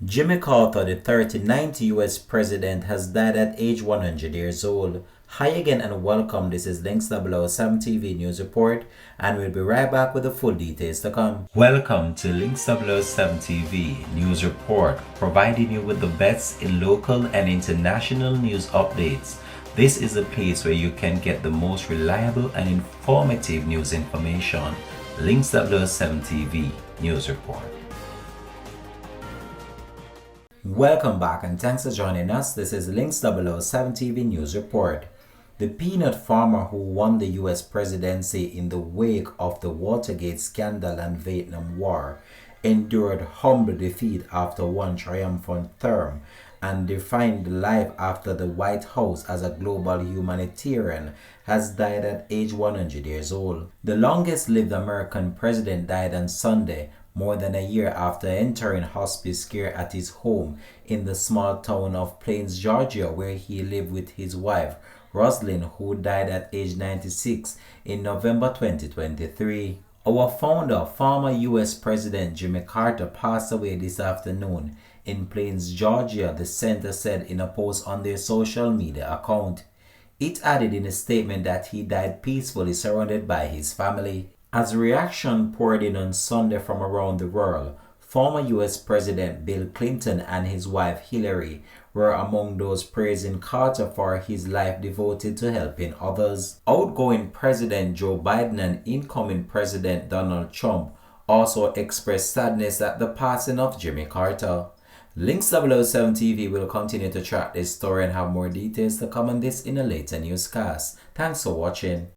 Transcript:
Jimmy Carter, the 39th U.S. president, has died at age 100 years old. Hi again and welcome. This is Links 007 TV News Report, and we'll be right back with the full details to come. Welcome to Links 007 TV News Report, providing you with the best in local and international news updates. This is a place where you can get the most reliable and informative news information. Links 007 TV News Report. Welcome back and thanks for joining us. This is Links 007 TV News Report. The peanut farmer who won the US presidency in the wake of the Watergate scandal and Vietnam War endured humble defeat after one triumphant term and defined life after the White House as a global humanitarian has died at age 100 years old. The longest lived American president died on Sunday, more than a year after entering hospice care at his home in the small town of Plains, Georgia, where he lived with his wife, Rosalynn, who died at age 96 in November 2023. Our founder, former U.S. President Jimmy Carter, passed away this afternoon in Plains, Georgia, the center said in a post on their social media account. It added in a statement that he died peacefully surrounded by his family. As reaction poured in on Sunday from around the world, former U.S. President Bill Clinton and his wife Hillary were among those praising Carter for his life devoted to helping others. Outgoing President Joe Biden and incoming President Donald Trump also expressed sadness at the passing of Jimmy Carter. Links 007 TV will continue to track this story and have more details to come on this in a later newscast. Thanks for watching.